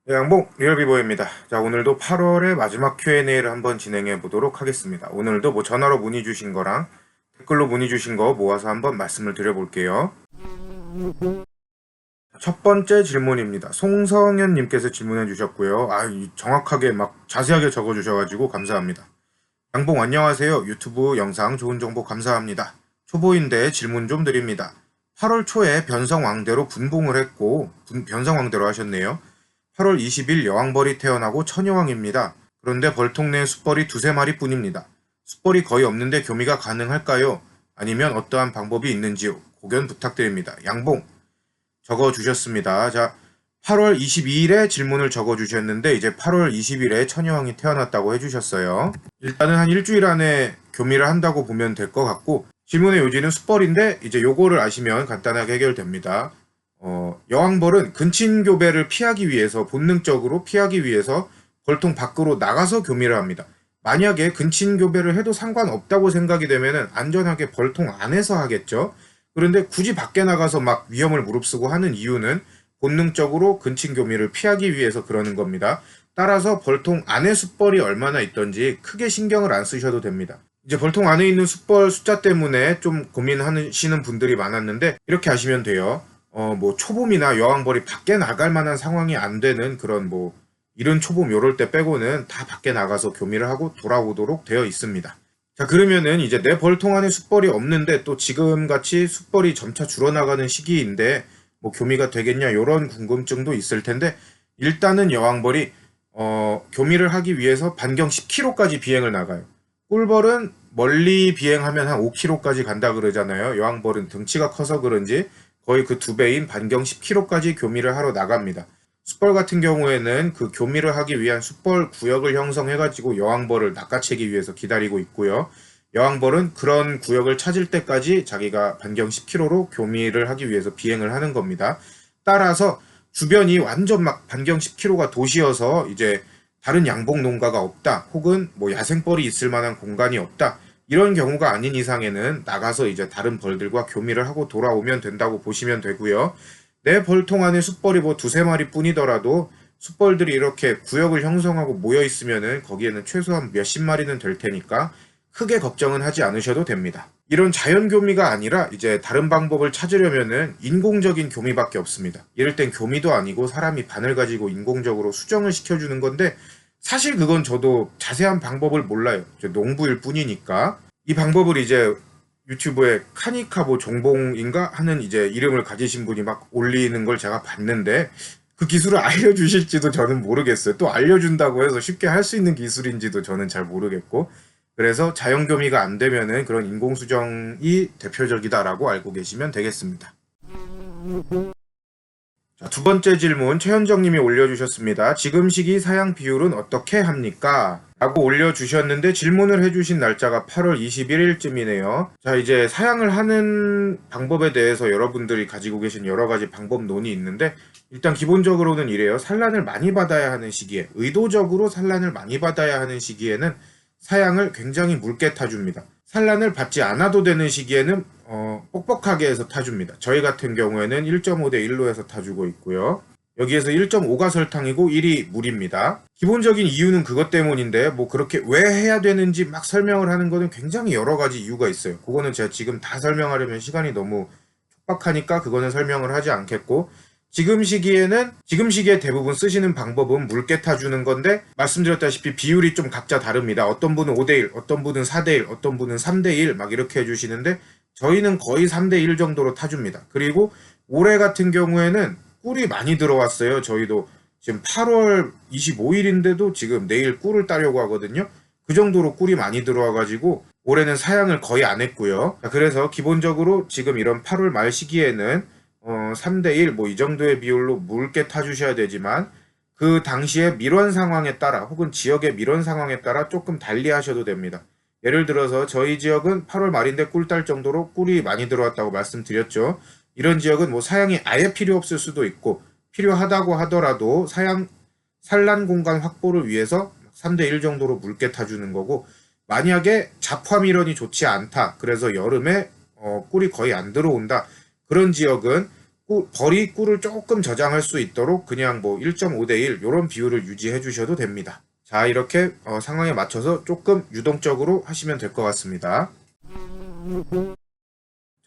네, 양봉 리얼비보입니다. 자, 오늘도 8월의 마지막 Q&A를 한번 진행해 보도록 하겠습니다. 오늘도 뭐 전화로 문의 주신 거랑 댓글로 문의 주신 거 모아서 한번 말씀을 드려볼게요. 첫 번째 질문입니다. 송성현님께서 질문해 주셨고요. 정확하게 막 자세하게 적어 주셔가지고 감사합니다. 양봉 안녕하세요. 유튜브 영상 좋은 정보 감사합니다. 초보인데 질문 좀 드립니다. 8월 초에 변성왕대로 분봉을 했고 변성왕대로 하셨네요. 8월 20일 여왕벌이 태어나고 천여왕입니다. 그런데 벌통 내 숫벌이 두세 마리 뿐입니다. 숫벌이 거의 없는데 교미가 가능할까요? 아니면 어떠한 방법이 있는지요? 고견 부탁드립니다. 양봉 적어주셨습니다. 자, 8월 22일에 질문을 적어주셨는데 이제 8월 20일에 천여왕이 태어났다고 해주셨어요. 일단은 한 일주일 안에 교미를 한다고 보면 될 것 같고 질문의 요지는 숫벌인데 이제 요거를 아시면 간단하게 해결됩니다. 여왕벌은 근친교배를 피하기 위해서 본능적으로 피하기 위해서 벌통 밖으로 나가서 교미를 합니다. 만약에 근친교배를 해도 상관없다고 생각이 되면은 안전하게 벌통 안에서 하겠죠. 그런데 굳이 밖에 나가서 막 위험을 무릅쓰고 하는 이유는 본능적으로 근친교미를 피하기 위해서 그러는 겁니다. 따라서 벌통 안에 숫벌이 얼마나 있던지 크게 신경을 안 쓰셔도 됩니다. 이제 벌통 안에 있는 숫벌 숫자 때문에 좀 고민하시는 분들이 많았는데 이렇게 하시면 돼요. 뭐 초봄이나 여왕벌이 밖에 나갈 만한 상황이 안 되는 그런 뭐 이른 초봄 요럴 때 빼고는 다 밖에 나가서 교미를 하고 돌아오도록 되어 있습니다. 자, 그러면은 이제 내 벌통 안에 숫벌이 없는데 또 지금같이 숫벌이 점차 줄어나가는 시기인데 뭐 교미가 되겠냐 요런 궁금증도 있을 텐데 일단은 여왕벌이 교미를 하기 위해서 반경 10km까지 비행을 나가요. 꿀벌은 멀리 비행하면 한 5km까지 간다 그러잖아요. 여왕벌은 등치가 커서 그런지 거의 그 두 배인 반경 10km까지 교미를 하러 나갑니다. 숫벌 같은 경우에는 그 교미를 하기 위한 숫벌 구역을 형성해가지고 여왕벌을 낚아채기 위해서 기다리고 있고요. 여왕벌은 그런 구역을 찾을 때까지 자기가 반경 10km로 교미를 하기 위해서 비행을 하는 겁니다. 따라서 주변이 완전 막 반경 10km가 도시여서 이제 다른 양봉 농가가 없다, 혹은 뭐 야생벌이 있을 만한 공간이 없다, 이런 경우가 아닌 이상에는 나가서 이제 다른 벌들과 교미를 하고 돌아오면 된다고 보시면 되고요. 내 벌통 안에 숫벌이 뭐 두세 마리 뿐이더라도 숫벌들이 이렇게 구역을 형성하고 모여 있으면은 거기에는 최소한 몇십 마리는 될 테니까 크게 걱정은 하지 않으셔도 됩니다. 이런 자연 교미가 아니라 이제 다른 방법을 찾으려면은 인공적인 교미밖에 없습니다. 이럴 땐 교미도 아니고 사람이 바늘 가지고 인공적으로 수정을 시켜주는 건데 사실 그건 저도 자세한 방법을 몰라요. 농부일 뿐이니까. 이 방법을 이제 유튜브에 카니카보 종봉인가 하는 이제 이름을 가지신 분이 막 올리는 걸 제가 봤는데 그 기술을 알려주실지도 저는 모르겠어요. 또 알려준다고 해서 쉽게 할 수 있는 기술인지도 저는 잘 모르겠고, 그래서 자연교미가 안 되면은 그런 인공수정이 대표적이다라고 알고 계시면 되겠습니다. 자, 두 번째 질문 최현정님이 올려주셨습니다. 지금 시기 사양 비율은 어떻게 합니까? 라고 올려주셨는데 질문을 해주신 날짜가 8월 21일쯤이네요. 자, 이제 사양을 하는 방법에 대해서 여러분들이 가지고 계신 여러 가지 방법론이 있는데 일단 기본적으로는 이래요. 산란을 많이 받아야 하는 시기에, 의도적으로 산란을 많이 받아야 하는 시기에는 사양을 굉장히 묽게 타줍니다. 산란을 받지 않아도 되는 시기에는 뻑뻑하게 해서 타줍니다. 저희 같은 경우에는 1.5대 1로 해서 타주고 있고요. 여기에서 1.5가 설탕이고 1이 물입니다. 기본적인 이유는 그것 때문인데 뭐 그렇게 왜 해야 되는지 막 설명을 하는 거는 굉장히 여러 가지 이유가 있어요. 그거는 제가 지금 다 설명하려면 시간이 너무 촉박하니까 그거는 설명을 하지 않겠고, 지금 시기에 대부분 쓰시는 방법은 묽게 타주는 건데 말씀드렸다시피 비율이 좀 각자 다릅니다. 어떤 분은 5대1, 어떤 분은 4대1, 어떤 분은 3대1 막 이렇게 해주시는데 저희는 거의 3대1 정도로 타줍니다. 그리고 올해 같은 경우에는 꿀이 많이 들어왔어요. 저희도 지금 8월 25일인데도 지금 내일 꿀을 따려고 하거든요. 그 정도로 꿀이 많이 들어와가지고 올해는 사양을 거의 안 했고요. 그래서 기본적으로 지금 이런 8월 말 시기에는 3대1 뭐 이 정도의 비율로 묽게 타주셔야 되지만 그 당시의 밀원 상황에 따라 혹은 지역의 밀원 상황에 따라 조금 달리 하셔도 됩니다. 예를 들어서 저희 지역은 8월 말인데 꿀 딸 정도로 꿀이 많이 들어왔다고 말씀드렸죠. 이런 지역은 뭐 사양이 아예 필요 없을 수도 있고 필요하다고 하더라도 산란 공간 확보를 위해서 3대1 정도로 묽게 타주는 거고, 만약에 잡화 밀원이 좋지 않다, 그래서 여름에 꿀이 거의 안 들어온다, 그런 지역은 벌이 꿀을 조금 저장할 수 있도록 그냥 뭐 1.5대 1 이런 비율을 유지해 주셔도 됩니다. 자, 이렇게 상황에 맞춰서 조금 유동적으로 하시면 될 것 같습니다.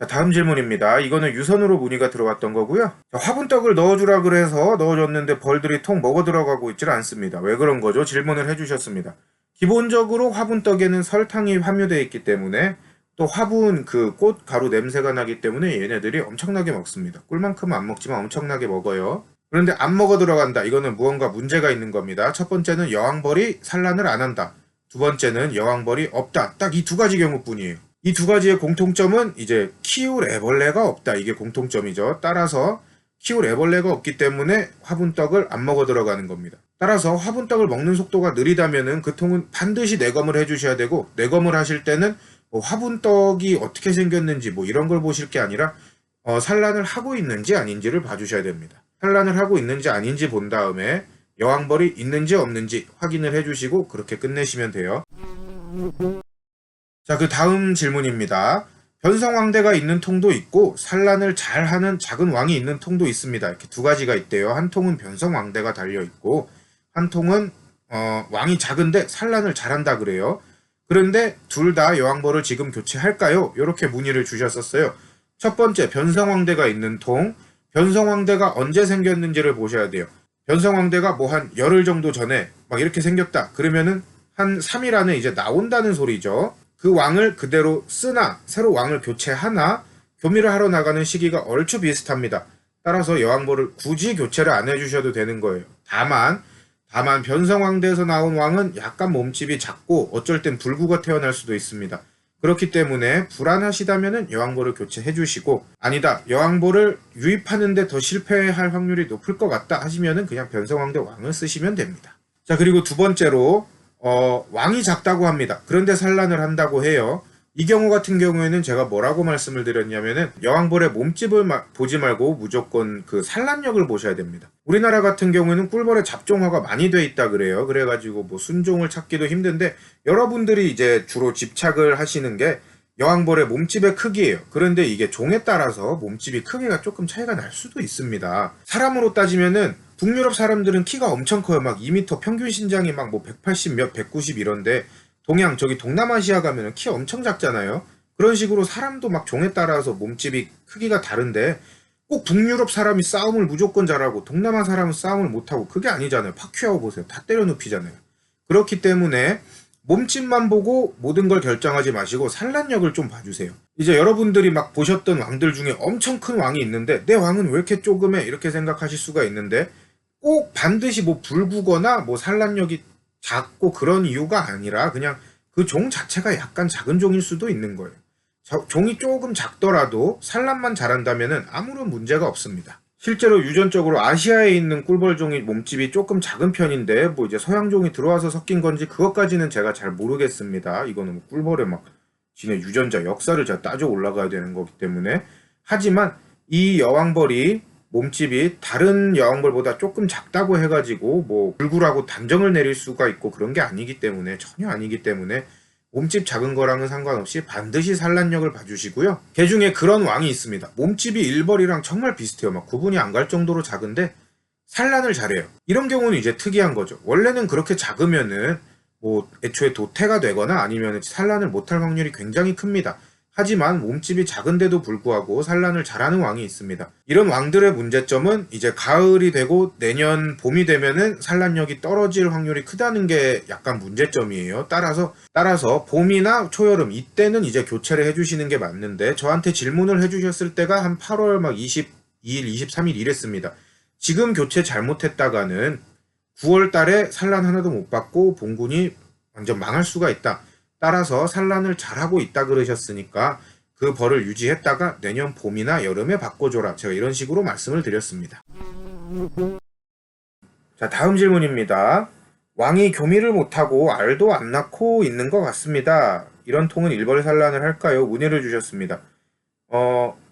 자, 다음 질문입니다. 이거는 유선으로 문의가 들어왔던 거고요. 자, 화분떡을 넣어주라 그래서 넣어줬는데 벌들이 통 먹어 들어가고 있질 않습니다. 왜 그런 거죠? 질문을 해주셨습니다. 기본적으로 화분떡에는 설탕이 함유되어 있기 때문에 또 화분 그 꽃 가루 냄새가 나기 때문에 얘네들이 엄청나게 먹습니다. 꿀만큼은 안 먹지만 엄청나게 먹어요. 그런데 안 먹어 들어간다. 이거는 무언가 문제가 있는 겁니다. 첫 번째는 여왕벌이 산란을 안 한다. 두 번째는 여왕벌이 없다. 딱 이 두 가지 경우뿐이에요. 이 두 가지의 공통점은 이제 키울 애벌레가 없다. 이게 공통점이죠. 따라서 키울 애벌레가 없기 때문에 화분떡을 안 먹어 들어가는 겁니다. 따라서 화분떡을 먹는 속도가 느리다면은 그 통은 반드시 내검을 해주셔야 되고, 내검을 하실 때는 뭐 화분떡이 어떻게 생겼는지 뭐 이런 걸 보실 게 아니라 산란을 하고 있는지 아닌지를 봐주셔야 됩니다. 산란을 하고 있는지 아닌지 본 다음에 여왕벌이 있는지 없는지 확인을 해주시고 그렇게 끝내시면 돼요. 자, 그 다음 질문입니다. 변성왕대가 있는 통도 있고 산란을 잘하는 작은 왕이 있는 통도 있습니다. 이렇게 두 가지가 있대요. 한 통은 변성왕대가 달려있고 한 통은 왕이 작은데 산란을 잘한다 그래요. 그런데 둘 다 여왕벌을 지금 교체할까요? 이렇게 문의를 주셨었어요. 첫 번째, 변성왕대가 있는 통. 변성왕대가 언제 생겼는지를 보셔야 돼요. 변성왕대가 뭐 한 열흘 정도 전에 막 이렇게 생겼다. 그러면은 한 3일 안에 이제 나온다는 소리죠. 그 왕을 그대로 쓰나 새로 왕을 교체하나 교미를 하러 나가는 시기가 얼추 비슷합니다. 따라서 여왕벌을 굳이 교체를 안 해주셔도 되는 거예요. 다만 변성왕대에서 나온 왕은 약간 몸집이 작고 어쩔 땐 불구가 태어날 수도 있습니다. 그렇기 때문에 불안하시다면 여왕벌을 교체해 주시고, 아니다 여왕벌을 유입하는데 더 실패할 확률이 높을 것 같다 하시면은 그냥 변성왕대 왕을 쓰시면 됩니다. 자, 그리고 두 번째로 왕이 작다고 합니다. 그런데 산란을 한다고 해요. 이 경우 같은 경우에는 제가 뭐라고 말씀을 드렸냐면은 여왕벌의 몸집을 보지 말고 무조건 그 산란력을 보셔야 됩니다. 우리나라 같은 경우에는 꿀벌의 잡종화가 많이 돼 있다 그래요. 그래가지고 뭐 순종을 찾기도 힘든데 여러분들이 이제 주로 집착을 하시는 게 여왕벌의 몸집의 크기예요. 그런데 이게 종에 따라서 몸집이 크기가 조금 차이가 날 수도 있습니다. 사람으로 따지면은 북유럽 사람들은 키가 엄청 커요. 막 2m 평균 신장이 막 뭐 180 몇, 190 이런데 동양 저기 동남아시아 가면은 키 엄청 작잖아요. 그런 식으로 사람도 막 종에 따라서 몸집이 크기가 다른데 꼭 북유럽 사람이 싸움을 무조건 잘하고 동남아 사람은 싸움을 못하고 그게 아니잖아요. 파퀴아오 보세요. 다 때려 눕히잖아요. 그렇기 때문에 몸집만 보고 모든 걸 결정하지 마시고 산란력을 좀 봐주세요. 이제 여러분들이 막 보셨던 왕들 중에 엄청 큰 왕이 있는데 내 왕은 왜 이렇게 조그매 이렇게 생각하실 수가 있는데 꼭 반드시 뭐 불구거나 뭐 산란력이 작고 그런 이유가 아니라 그냥 그 종 자체가 약간 작은 종일 수도 있는 거예요. 종이 조금 작더라도 산란만 잘한다면 아무런 문제가 없습니다. 실제로 유전적으로 아시아에 있는 꿀벌종이 몸집이 조금 작은 편인데 뭐 이제 서양종이 들어와서 섞인 건지 그것까지는 제가 잘 모르겠습니다. 이거는 뭐 꿀벌의 막 지네 유전자 역사를 제가 따져 올라가야 되는 거기 때문에. 하지만 이 여왕벌이 몸집이 다른 여왕벌보다 조금 작다고 해가지고 뭐 불구라고 단정을 내릴 수가 있고 그런 게 아니기 때문에, 전혀 아니기 때문에 몸집 작은 거랑은 상관없이 반드시 산란력을 봐주시고요. 개 중에 그런 왕이 있습니다. 몸집이 일벌이랑 정말 비슷해요. 막 구분이 안 갈 정도로 작은데 산란을 잘해요. 이런 경우는 이제 특이한 거죠. 원래는 그렇게 작으면은 뭐 애초에 도태가 되거나 아니면 산란을 못할 확률이 굉장히 큽니다. 하지만 몸집이 작은데도 불구하고 산란을 잘하는 왕이 있습니다. 이런 왕들의 문제점은 이제 가을이 되고 내년 봄이 되면은 산란력이 떨어질 확률이 크다는 게 약간 문제점이에요. 따라서 봄이나 초여름 이때는 이제 교체를 해주시는 게 맞는데, 저한테 질문을 해주셨을 때가 한 8월 막 22일, 23일 이랬습니다. 지금 교체 잘못했다가는 9월 달에 산란 하나도 못 받고 봉군이 완전 망할 수가 있다. 따라서 산란을 잘하고 있다 그러셨으니까 그 벌을 유지했다가 내년 봄이나 여름에 바꿔줘라. 제가 이런 식으로 말씀을 드렸습니다. 자, 다음 질문입니다. 왕이 교미를 못하고 알도 안 낳고 있는 것 같습니다. 이런 통은 일벌 산란을 할까요? 문의를 주셨습니다.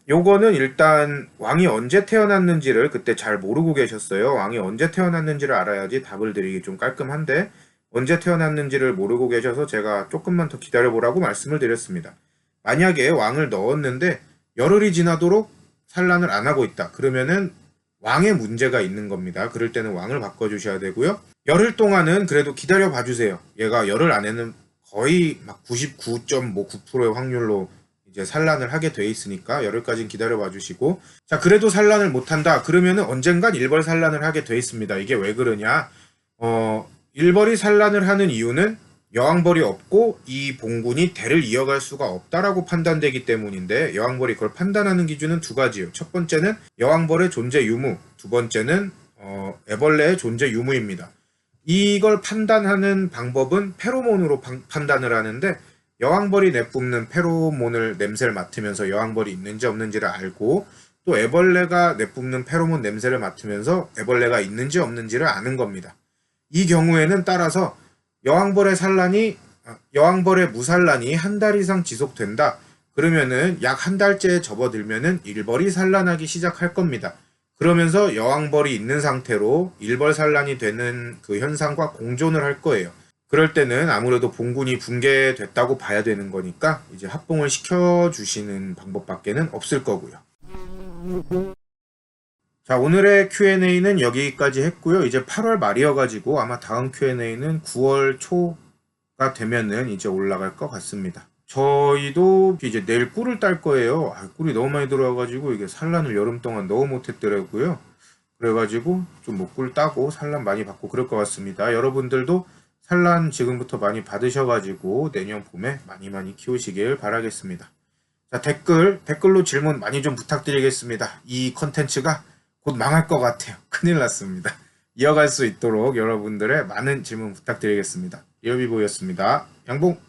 요거는 일단 왕이 언제 태어났는지를 그때 잘 모르고 계셨어요. 왕이 언제 태어났는지를 알아야지 답을 드리기 좀 깔끔한데 언제 태어났는지를 모르고 계셔서 제가 조금만 더 기다려보라고 말씀을 드렸습니다. 만약에 왕을 넣었는데 열흘이 지나도록 산란을 안 하고 있다. 그러면은 왕의 문제가 있는 겁니다. 그럴 때는 왕을 바꿔주셔야 되고요. 열흘 동안은 그래도 기다려 봐주세요. 얘가 열흘 안에는 거의 막 99.9%의 확률로 이제 산란을 하게 돼 있으니까 열흘까지는 기다려 봐주시고, 자 그래도 산란을 못한다. 그러면은 언젠간 일벌 산란을 하게 돼 있습니다. 이게 왜 그러냐? 일벌이 산란을 하는 이유는 여왕벌이 없고 이 봉군이 대를 이어갈 수가 없다라고 판단되기 때문인데, 여왕벌이 그걸 판단하는 기준은 두 가지예요. 첫 번째는 여왕벌의 존재 유무, 두 번째는 애벌레의 존재 유무입니다. 이걸 판단하는 방법은 페로몬으로 판단을 하는데, 여왕벌이 내뿜는 페로몬을 냄새를 맡으면서 여왕벌이 있는지 없는지를 알고, 또 애벌레가 내뿜는 페로몬 냄새를 맡으면서 애벌레가 있는지 없는지를 아는 겁니다. 이 경우에는 따라서 여왕벌의 무산란이 한 달 이상 지속된다. 그러면은 약 한 달째 접어들면은 일벌이 산란하기 시작할 겁니다. 그러면서 여왕벌이 있는 상태로 일벌 산란이 되는 그 현상과 공존을 할 거예요. 그럴 때는 아무래도 봉군이 붕괴됐다고 봐야 되는 거니까 이제 합봉을 시켜주시는 방법밖에는 없을 거고요. 자, 오늘의 Q&A는 여기까지 했고요. 이제 8월 말이어가지고 아마 다음 Q&A는 9월 초가 되면은 이제 올라갈 것 같습니다. 저희도 이제 내일 꿀을 딸 거예요. 꿀이 너무 많이 들어와가지고 이게 산란을 여름 동안 너무 못했더라고요. 그래가지고 좀 뭐 꿀 따고 산란 많이 받고 그럴 것 같습니다. 여러분들도 산란 지금부터 많이 받으셔가지고 내년 봄에 많이 키우시길 바라겠습니다. 자, 댓글로 질문 많이 좀 부탁드리겠습니다. 이 컨텐츠가 곧 망할 것 같아요. 큰일 났습니다. 이어갈 수 있도록 여러분들의 많은 질문 부탁드리겠습니다. 리얼비보였습니다. 양봉!